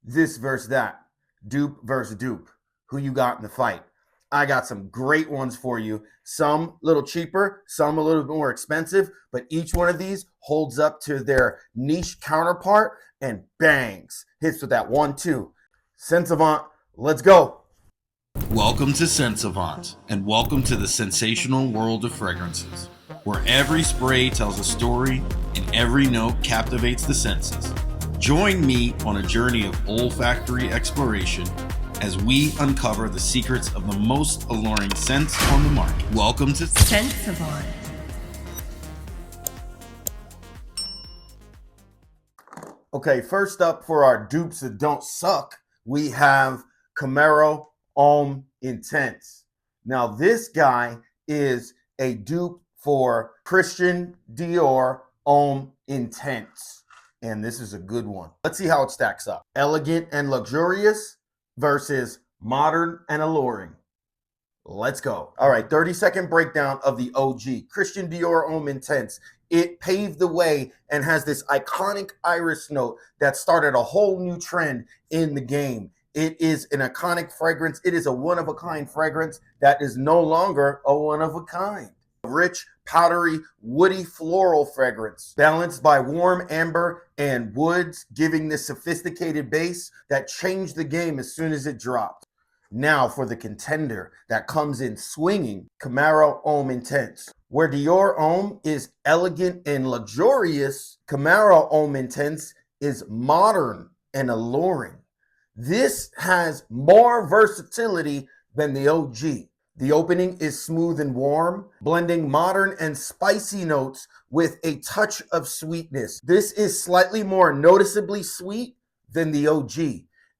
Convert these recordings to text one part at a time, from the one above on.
this versus that, dupe versus dupe. Who you got in the fight? I got some great ones for you. Some a little cheaper, some a little bit more expensive, but each one of these holds up to their niche counterpart and bangs. Hits with that 1-2. Scent Savant, let's go. Welcome to Scent Savant, and welcome to the sensational world of fragrances, where every spray tells a story and every note captivates the senses. Join me on a journey of olfactory exploration as we uncover the secrets of the most alluring scents on the market. Welcome to Scent Savant. Okay, first up for our dupes that don't suck, we have Camaro Homme Intense. Now, this guy is a dupe for Christian Dior Homme Intense, and this is a good one. Let's see how it stacks up. Elegant and luxurious versus modern and alluring. Let's go. All right, 30-second breakdown of the OG. Christian Dior Homme Intense. It paved the way and has this iconic iris note that started a whole new trend in the game. It is an iconic fragrance. It is a one-of-a-kind fragrance that is no longer a one-of-a-kind. Rich, powdery, woody floral fragrance, balanced by warm amber and woods, giving this sophisticated base that changed the game as soon as it dropped. Now for the contender that comes in swinging, Camaro Homme Intense. Where Dior Homme is elegant and luxurious, Camaro Homme Intense is modern and alluring. This has more versatility than the OG. The opening is smooth and warm, blending modern and spicy notes with a touch of sweetness. This is slightly more noticeably sweet than the OG,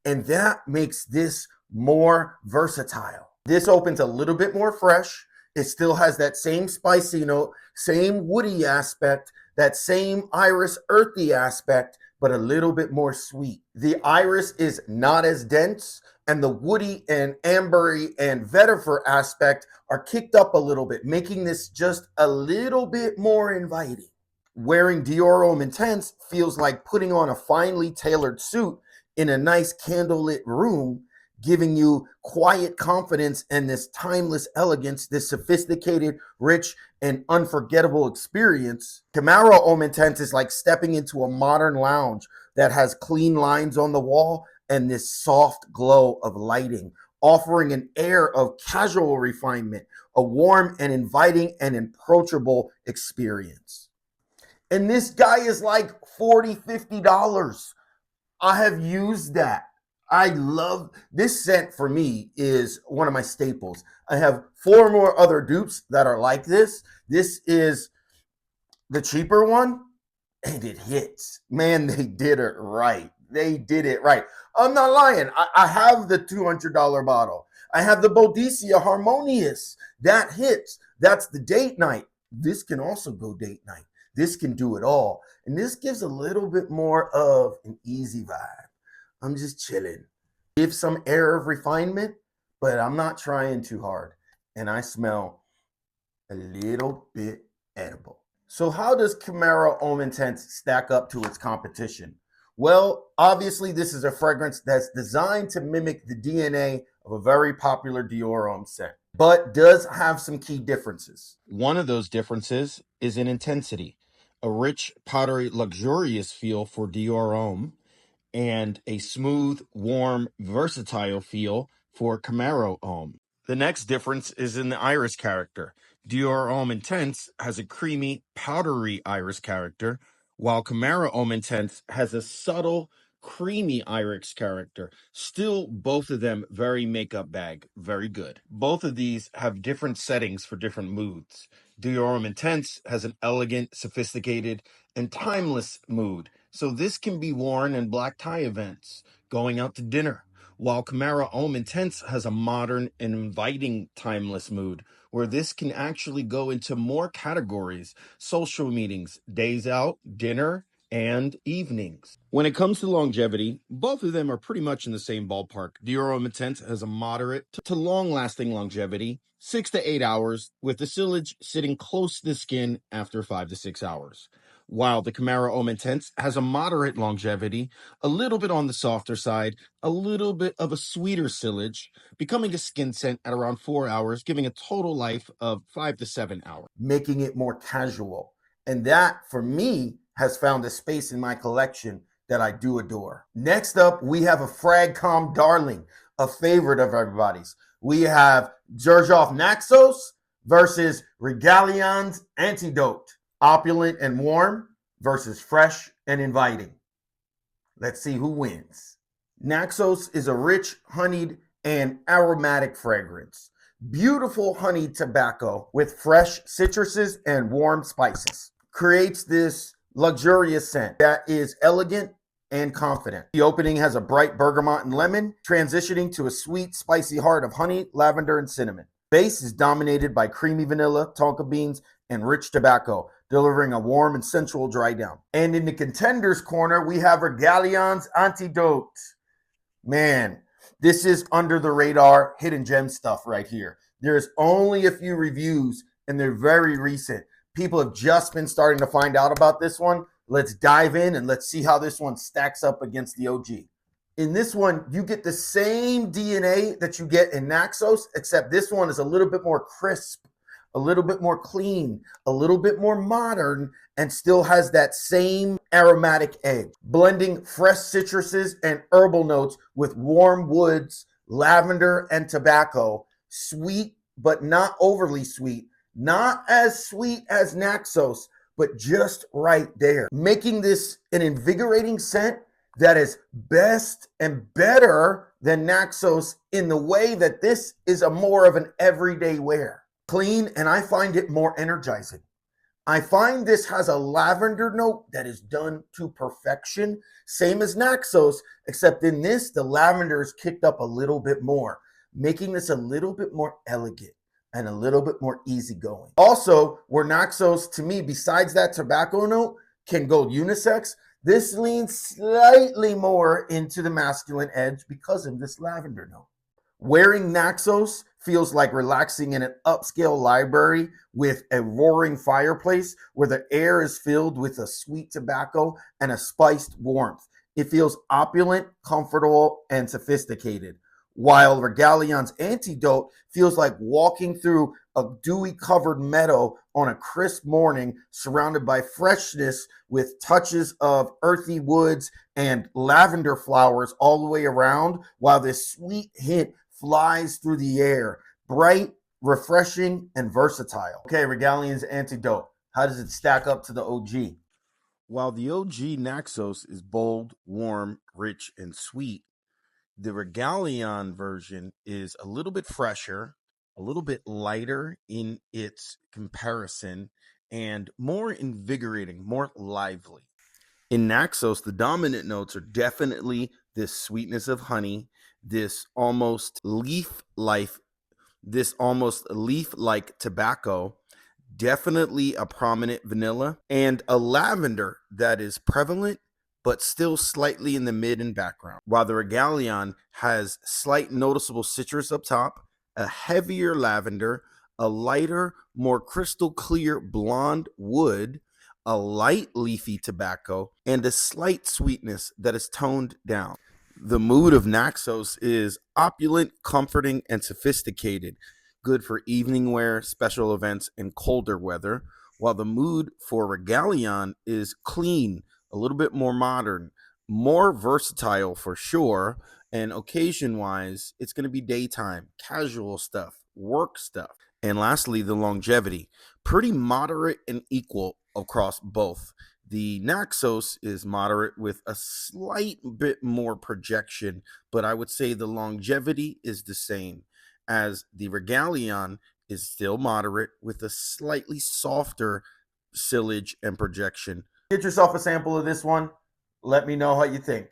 and that makes this more versatile. This opens a little bit more fresh. It still has that same spicy note, same woody aspect, that same iris earthy aspect, but a little bit more sweet. The iris is not as dense, and the woody and ambery and vetiver aspect are kicked up a little bit, making this just a little bit more inviting. Wearing Dior Homme Intense feels like putting on a finely tailored suit in a nice candlelit room, giving you quiet confidence and this timeless elegance, this sophisticated, rich, and unforgettable experience. Camaro Homme Intense is like stepping into a modern lounge that has clean lines on the wall and this soft glow of lighting, offering an air of casual refinement, a warm and inviting and approachable experience. And this guy is like $40, $50. I have used that. I love this scent. For me, is one of my staples. I have 4 more other dupes that are like this. This is the cheaper one, and it hits. Man, they did it right. They did it right. I'm not lying. I have the $200 bottle. I have the Boudicca Harmonious. That hits. That's the date night. This can also go date night. This can do it all. And this gives a little bit more of an easy vibe. I'm just chilling. Give some air of refinement, but I'm not trying too hard. And I smell a little bit edible. So how does Camaro Homme Intense stack up to its competition? Well, obviously this is a fragrance that's designed to mimic the DNA of a very popular Dior Homme scent, but does have some key differences. One of those differences is in intensity. A rich, powdery, luxurious feel for Dior Homme, and a smooth, warm, versatile feel for Camaro Homme. The next difference is in the iris character. Dior Homme Intense has a creamy, powdery iris character, while Camaro Homme Intense has a subtle, creamy iris character. Still, both of them very makeup bag, very good. Both of these have different settings for different moods. Dior Homme Intense has an elegant, sophisticated, and timeless mood, so this can be worn in black tie events, going out to dinner, while Camaro Homme Intense has a modern and inviting timeless mood, where this can actually go into more categories: social meetings, days out, dinner, and evenings. When it comes to longevity, both of them are pretty much in the same ballpark. Dior Homme Intense has a moderate to long-lasting longevity, 6 to 8 hours, with the sillage sitting close to the skin after 5 to 6 hours. while the Camaro Homme Intense has a moderate longevity, a little bit on the softer side, a little bit of a sweeter sillage, becoming a skin scent at around 4 hours, giving a total life of 5 to 7 hours. Making it more casual. And that, for me, has found a space in my collection that I do adore. Next up, we have a Fragcom darling, a favorite of everybody's. We have Xerjoff Naxos versus Reglaien Antidote. Opulent and warm versus fresh and inviting. Let's see who wins. Naxos is a rich, honeyed, and aromatic fragrance. Beautiful honeyed tobacco with fresh citruses and warm spices. Creates this luxurious scent that is elegant and confident. The opening has a bright bergamot and lemon, transitioning to a sweet, spicy heart of honey, lavender, and cinnamon. Base is dominated by creamy vanilla, tonka beans, and rich tobacco, delivering a warm and sensual dry down. And in the contenders corner, we have Reglaien Antidote. Man, this is under the radar, hidden gem stuff right here. There's only a few reviews, and they're very recent. People have just been starting to find out about this one. Let's dive in and let's see how this one stacks up against the OG. In this one, you get the same DNA that you get in Naxos, except this one is a little bit more crisp, a little bit more clean, a little bit more modern, and still has that same aromatic edge, blending fresh citruses and herbal notes with warm woods, lavender, and tobacco. Sweet, but not overly sweet. Not as sweet as Naxos, but just right there, making this an invigorating scent that is best and better than Naxos in the way that this is a more of an everyday wear. Clean, and I find it more energizing. I find this has a lavender note that is done to perfection, same as Naxos, except in this, the lavender is kicked up a little bit more, making this a little bit more elegant and a little bit more easygoing. Also, where Naxos, to me, besides that tobacco note, can go unisex, this leans slightly more into the masculine edge because of this lavender note. Wearing Naxos feels like relaxing in an upscale library with a roaring fireplace where the air is filled with a sweet tobacco and a spiced warmth. It feels opulent, comfortable, and sophisticated. While Reglaien Antidote feels like walking through a dewy covered meadow on a crisp morning surrounded by freshness with touches of earthy woods and lavender flowers all the way around, while this sweet hint flies through the air, bright, refreshing, and versatile. Okay, Reglaien Antidote. How does it stack up to the OG? While the OG Naxos is bold, warm, rich, and sweet, the Reglaien version is a little bit fresher, a little bit lighter in its comparison, and more invigorating, more lively. In Naxos, the dominant notes are definitely this sweetness of honey, this almost leaf-like tobacco, definitely a prominent vanilla, and a lavender that is prevalent but still slightly in the mid and background. While the Reglaien has slight noticeable citrus up top, a heavier lavender, a lighter, more crystal clear blonde wood, a light leafy tobacco, and a slight sweetness that is toned down. The mood of Naxos is opulent, comforting, and sophisticated, good for evening wear, special events, and colder weather, while the mood for Reglaien is clean, a little bit more modern, more versatile for sure, and occasion-wise, it's going to be daytime, casual stuff, work stuff. And lastly, the longevity, pretty moderate and equal across both. The Naxos is moderate with a slight bit more projection, but I would say the longevity is the same, as the Reglaien is still moderate with a slightly softer sillage and projection. Get yourself a sample of this one. Let me know how you think.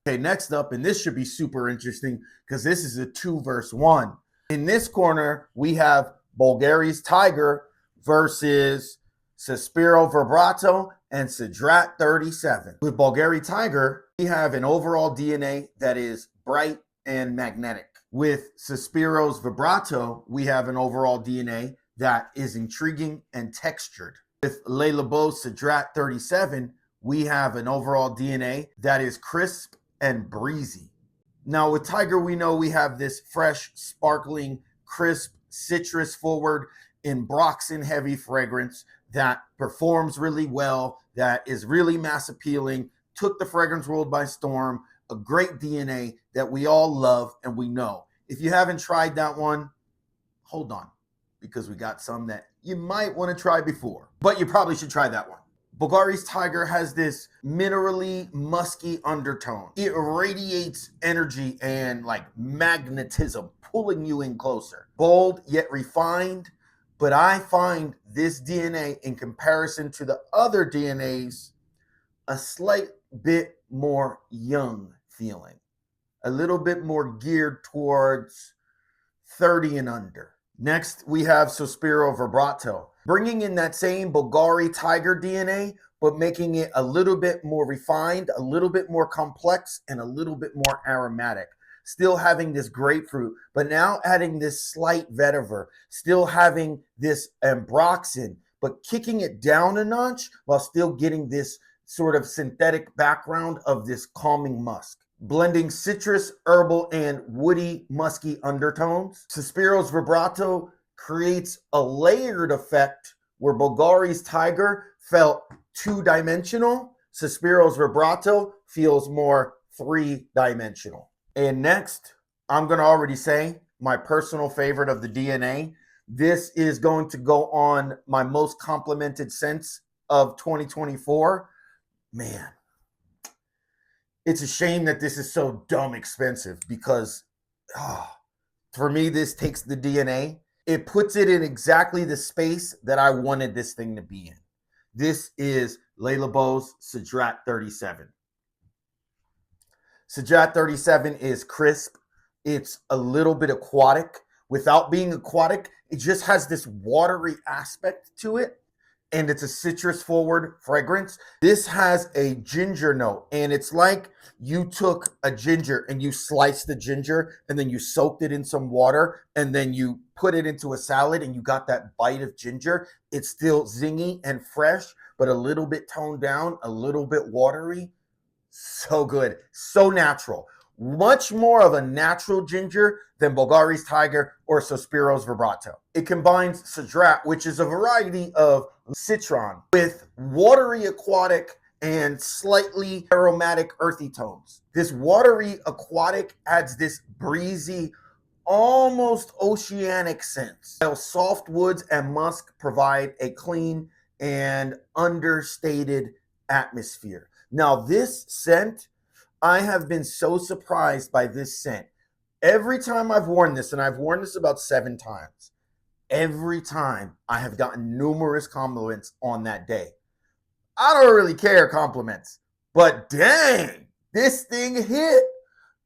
Okay, next up, and this should be super interesting because this is a 2 versus 1. In this corner, we have Bvlgari's Tiger versus Suspiro Vibrato and Cedrat 37. With Bvlgari Tiger, we have an overall DNA that is bright and magnetic. With Suspiro's Vibrato, we have an overall DNA that is intriguing and textured. With Labo Cedrat 37, we have an overall DNA that is crisp and breezy. Now with Tiger, we know we have this fresh, sparkling, crisp, citrus forward, Ambroxan heavy fragrance that performs really well, that is really mass appealing, took the fragrance world by storm, a great DNA that we all love and we know. If you haven't tried that one, hold on, because we got some that you might want to try before, but you probably should try that one. Bvlgari's Tiger has this minerally musky undertone. It radiates energy and like magnetism, pulling you in closer. Bold yet refined, but I find this DNA in comparison to the other DNAs a slight bit more young feeling, a little bit more geared towards 30 and under. Next, we have Sospiro Vibrato, bringing in that same Bvlgari Tiger DNA, but making it a little bit more refined, a little bit more complex, and a little bit more aromatic. Still having this grapefruit, but now adding this slight vetiver, still having this ambroxan, but kicking it down a notch while still getting this sort of synthetic background of this calming musk. Blending citrus, herbal, and woody, musky undertones. Sospiro's Vibrato creates a layered effect where Bvlgari's Tiger felt two-dimensional. Sospiro's Vibrato feels more three-dimensional. And next, I'm going to already say my personal favorite of the DNA. This is going to go on my most complimented scents of 2024. Man, it's a shame that this is so dumb expensive because for me, this takes the DNA. It puts it in exactly the space that I wanted this thing to be in. This is Labo's Cedrat 37. Cedrat 37 is crisp. It's a little bit aquatic. Without being aquatic, it just has this watery aspect to it. And it's a citrus forward fragrance. This has a ginger note, and it's like you took a ginger and you sliced the ginger and then you soaked it in some water and then you put it into a salad and you got that bite of ginger. It's still zingy and fresh, but a little bit toned down, a little bit watery. So good, so natural. Much more of a natural ginger than Bvlgari's Tiger or Sospiro's Vibrato. It combines Cedrat, which is a variety of citron, with watery aquatic and slightly aromatic earthy tones. This watery aquatic adds this breezy, almost oceanic sense, while soft woods and musk provide a clean and understated atmosphere. Now this scent, I have been so surprised by this scent. Every time I've worn this, and I've worn this about 7 times, every time I have gotten numerous compliments on that day. I don't really care compliments, but dang, this thing hit.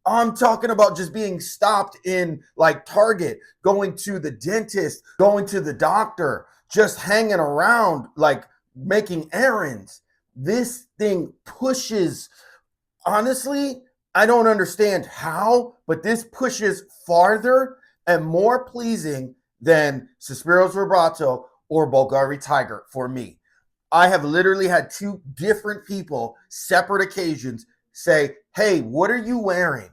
I'm talking about just being stopped in like Target, going to the dentist, going to the doctor, just hanging around, like making errands. This thing pushes. Honestly, I don't understand how, but this pushes farther and more pleasing than Sospiro's Vibrato or Bvlgari Tiger for me. I have literally had 2 different people, separate occasions, say, hey, what are you wearing?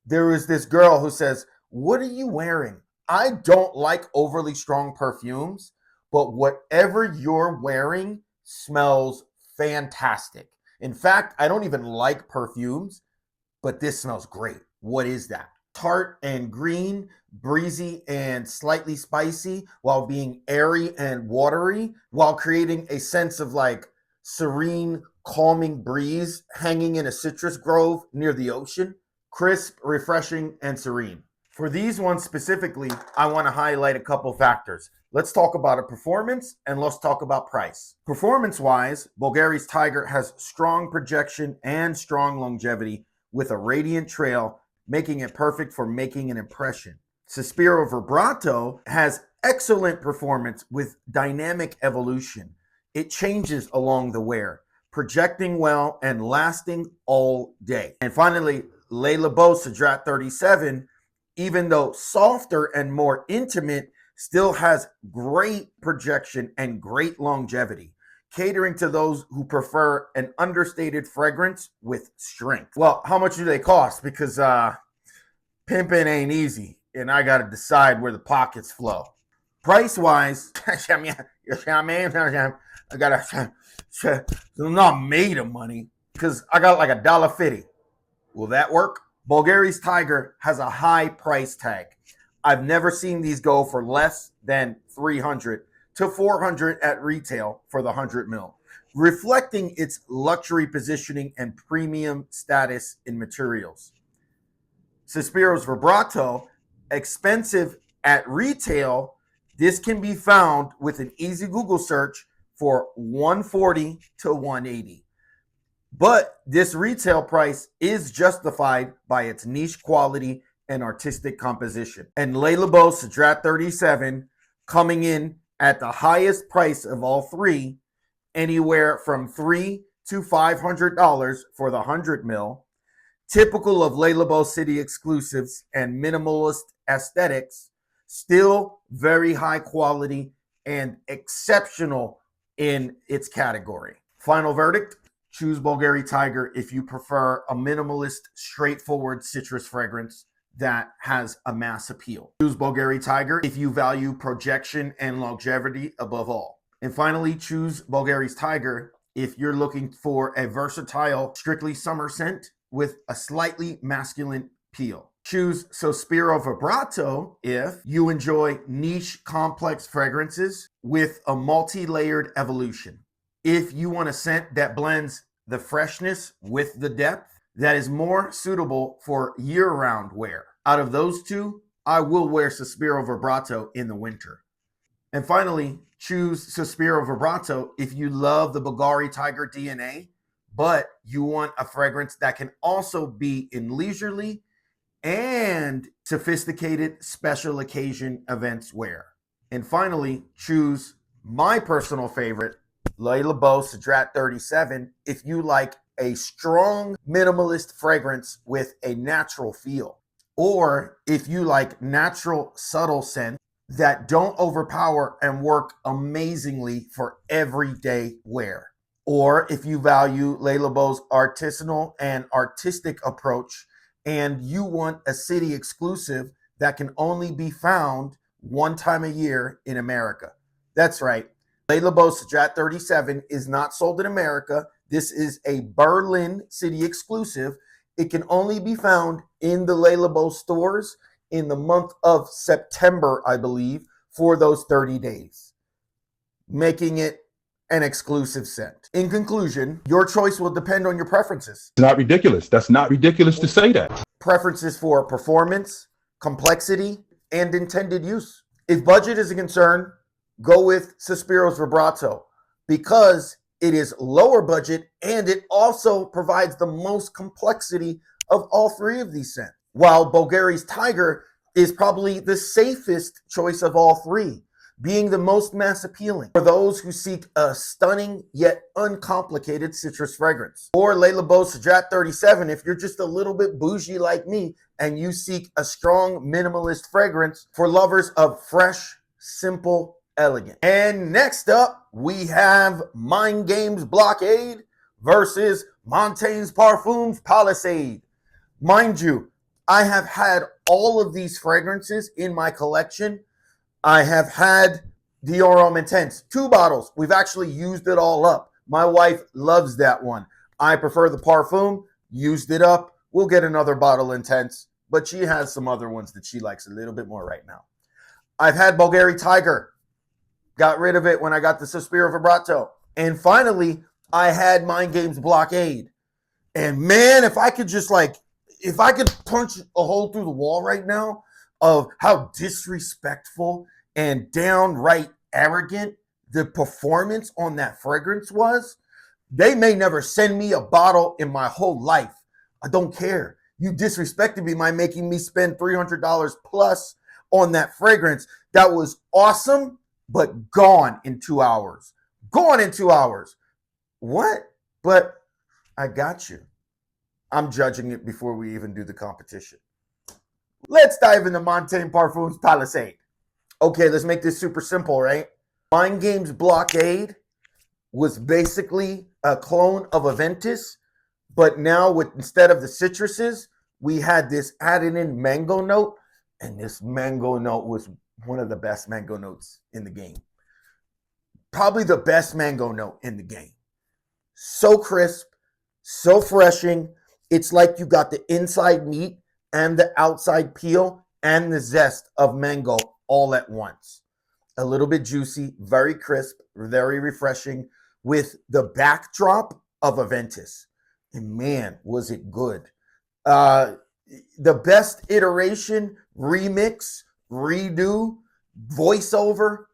There is this girl who says, what are you wearing? I don't like overly strong perfumes, but whatever you're wearing smells fantastic. In fact, I don't even like perfumes, but this smells great. What is that? Tart and green, breezy and slightly spicy, while being airy and watery, while creating a sense of like serene, calming breeze hanging in a citrus grove near the ocean. Crisp, refreshing, and serene. For these ones specifically, I want to highlight a couple factors. Let's talk about a performance and let's talk about price. Performance-wise, Bvlgari's Tiger has strong projection and strong longevity with a radiant trail, making it perfect for making an impression. Sospiro Vibrato has excellent performance with dynamic evolution. It changes along the wear, projecting well and lasting all day. And finally, Labo Cedrat 37, even though softer and more intimate, still has great projection and great longevity. catering to those who prefer an understated fragrance with strength. Well, how much do they cost? Because pimping ain't easy, and I got to decide where the pockets flow. Price-wise, I'm not made of money because I got like $1.50. Will that work? Bvlgari's Tiger has a high price tag. I've never seen these go for less than $300 to $400 at retail for the 100 ml, reflecting its luxury positioning and premium status in materials. Suspiro's Vibrato, expensive at retail, this can be found with an easy Google search for $140 to $180. But this retail price is justified by its niche quality and artistic composition. And Labo Cedrat 37 coming in at the highest price of all three, anywhere from $300 to $500 for the 100 ml. Typical of Labo City exclusives and minimalist aesthetics, still very high quality and exceptional in its category. Final verdict, choose Bvlgari Tiger if you prefer a minimalist, straightforward citrus fragrance that has a mass appeal. Choose Bvlgari Tiger if you value projection and longevity above all. And finally, choose Bvlgari's Tiger if you're looking for a versatile, strictly summer scent with a slightly masculine peel. Choose Suspiro Vibrato if you enjoy niche, complex fragrances with a multi-layered evolution. If you want a scent that blends the freshness with the depth, that is more suitable for year-round wear. Out of those two, I will wear Suspiro Vibrato in the winter. And finally, choose Suspiro Vibrato if you love the Bvlgari Tiger DNA, but you want a fragrance that can also be in leisurely and sophisticated special occasion events wear. And finally, choose my personal favorite, Labo Cedrat 37, if you like a strong minimalist fragrance with a natural feel, or if you like natural subtle scents that don't overpower and work amazingly for everyday wear, or if you value Labo's artisanal and artistic approach and you want a city exclusive that can only be found one time a year in America. That's right. Labo Cedrat 37 is not sold in America. This is a Berlin city exclusive. It can only be found in the Labo stores in the month of September, I believe, for those 30 days, making it an exclusive scent. In conclusion, your choice will depend on your preferences. It's not ridiculous. That's not ridiculous to say that. Preferences for performance, complexity, and intended use. If budget is a concern, go with Suspiro's Vibrato because it is lower budget and it also provides the most complexity of all three of these scents. While Bvlgari's Tiger is probably the safest choice of all three, being the most mass appealing for those who seek a stunning yet uncomplicated citrus fragrance. Or Labo Cedrat 37 if you're just a little bit bougie like me and you seek a strong minimalist fragrance for lovers of fresh, simple, elegant. And next up, we have Mind Games Blockade versus Montaigne's Parfums Palisade. Mind you, I have had all of these fragrances in my collection. I have had Dior Homme Intense, 2 bottles. We've actually used it all up. My wife loves that one. I prefer the Parfum, used it up. We'll get another bottle Intense, but she has some other ones that she likes a little bit more right now. I've had Bvlgari Tiger. Got rid of it when I got the Suspiro Vibrato. And finally, I had Mind Games Blockade. And man, if I could punch a hole through the wall right now of how disrespectful and downright arrogant the performance on that fragrance was, they may never send me a bottle in my whole life. I don't care. You disrespected me by making me spend $300 plus on that fragrance. That was awesome, but gone in 2 hours. Gone in 2 hours. What? But I got you. I'm judging it before we even do the competition. Let's dive into Montagne Parfums Palisade. Okay, let's make this super simple, right? Mind Games Blockade was basically a clone of Aventus, but now with instead of the citruses, we had this added in mango note, and this mango note was one of the best mango notes in the game. Probably the best mango note in the game. So crisp, so freshing. It's like you got the inside meat and the outside peel and the zest of mango all at once. A little bit juicy, very crisp, very refreshing with the backdrop of Aventus. And man, was it good. The best iteration, remix, redo, voiceover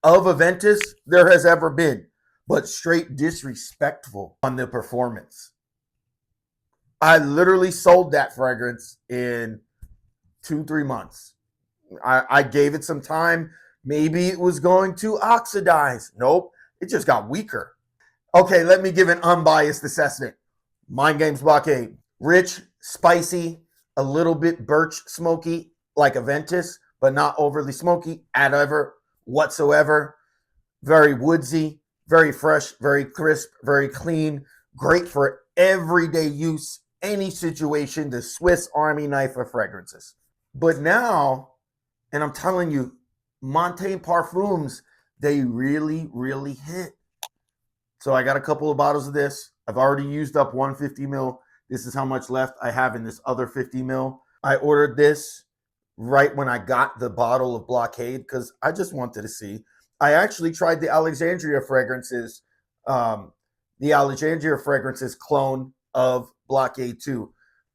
of Aventus there has ever been, but straight disrespectful on the performance. I literally sold that fragrance in 2-3 months. I gave it some time. Maybe it was going to oxidize. Nope, it just got weaker. Okay, let me give an unbiased assessment. Mind Games Blockade. Rich, spicy, a little bit birch smoky like Aventus, but not overly smoky at ever whatsoever. Very woodsy, very fresh, very crisp, very clean. Great for everyday use, any situation, the Swiss Army knife of fragrances. But now, and I'm telling you, Montagne Parfums, they really, really hit. So I got a couple of bottles of this. I've already used up 150 ml. This is how much left I have in this other 50 ml. I ordered this right when I got the bottle of Blockade because I just wanted to see. I actually tried the Alexandria fragrances, clone of Blockade 2.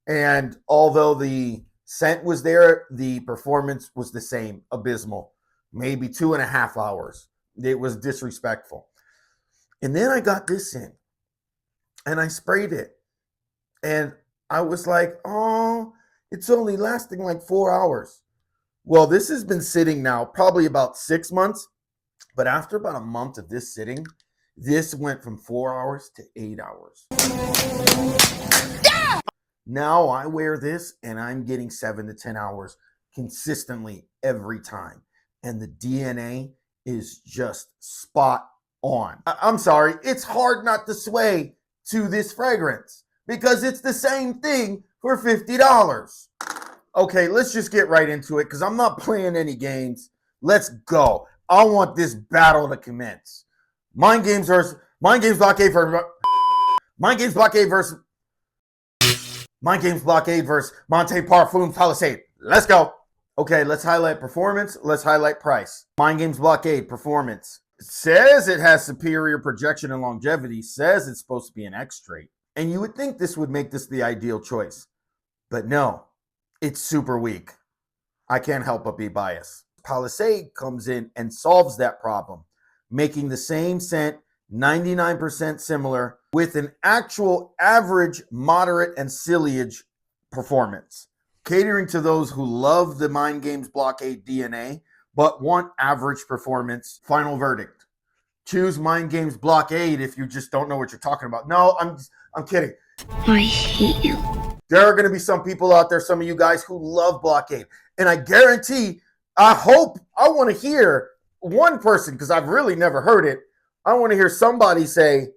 And although the scent was there, the performance was the same, abysmal. Maybe 2.5 hours. It was disrespectful. And then I got this in and I sprayed it. And I was like, oh, it's only lasting like 4 hours. Well, this has been sitting now probably about 6 months. But after about a month of this sitting, this went from 4 hours to 8 hours. Yeah! Now I wear this and I'm getting 7 to 10 hours consistently every time. And the DNA is just spot on. I'm sorry, it's hard not to sway to this fragrance because it's the same thing for $50. Okay, let's just get right into it because I'm not playing any games. Let's go. I want this battle to commence. Mind Games Blockade versus Montagne Parfums Palisade. Let's go. Okay, let's highlight performance. Let's highlight price. Mind Games Blockade performance. It says it has superior projection and longevity. Says it's supposed to be an X trait. And you would think this would make this the ideal choice. But no, it's super weak. I can't help but be biased. Palisade comes in and solves that problem, making the same scent 99% similar with an actual average, moderate, and ciliage performance. Catering to those who love the Mind Games Blockade DNA, but want average performance. Final verdict. Choose Mind Games Blockade if you just don't know what you're talking about. No, I'm kidding. I hate you. There are going to be some people out there, some of you guys who love Blockade. And I guarantee, I want to hear one person, because I've really never heard it. I want to hear somebody say,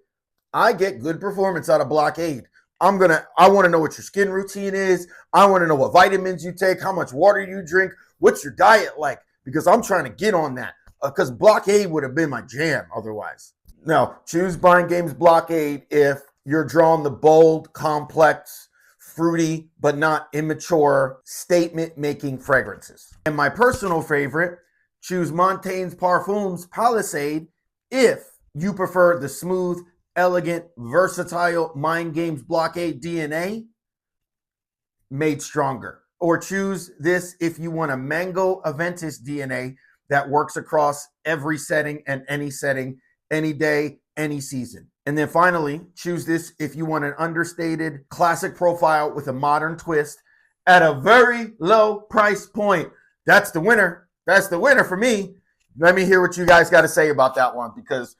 I get good performance out of Blockade. I want to know what your skin routine is. I want to know what vitamins you take, how much water you drink, what's your diet like, because I'm trying to get on that. Because Blockade would have been my jam otherwise. Now, choose Mind Games Blockade if you're drawing the bold, complex, fruity, but not immature statement-making fragrances. And my personal favorite, choose Montagne's Parfums Palisade if you prefer the smooth, elegant, versatile Mind Games Blockade DNA made stronger. Or choose this if you want a Mango Aventus DNA that works across every setting and any day, any season. And then finally, choose this if you want an understated classic profile with a modern twist at a very low price point. That's the winner. That's the winner for me. Let me hear what you guys got to say about that one, because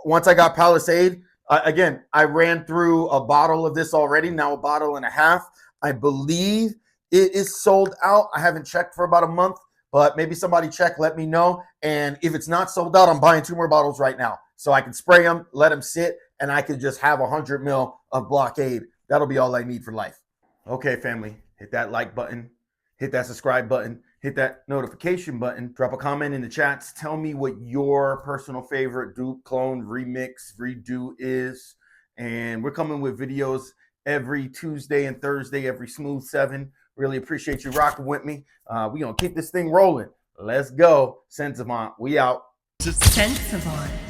once I got Palisade, again, I ran through a bottle of this already, now a bottle and a half. I believe it is sold out. I haven't checked for about a month, but maybe somebody check, let me know. And if it's not sold out, I'm buying 2 more bottles right now. so I can spray them, let them sit, and I can just have 100 mil of blockade. That'll be all I need for life. Okay, family, hit that like button, hit that subscribe button, hit that notification button, drop a comment in the chats. Tell me what your personal favorite dupe, clone, remix, redo is. And we're coming with videos every Tuesday and Thursday, every smooth 7. Really appreciate you rocking with me. We're going to keep this thing rolling. Let's go. Sensavant, we out. Sensavant.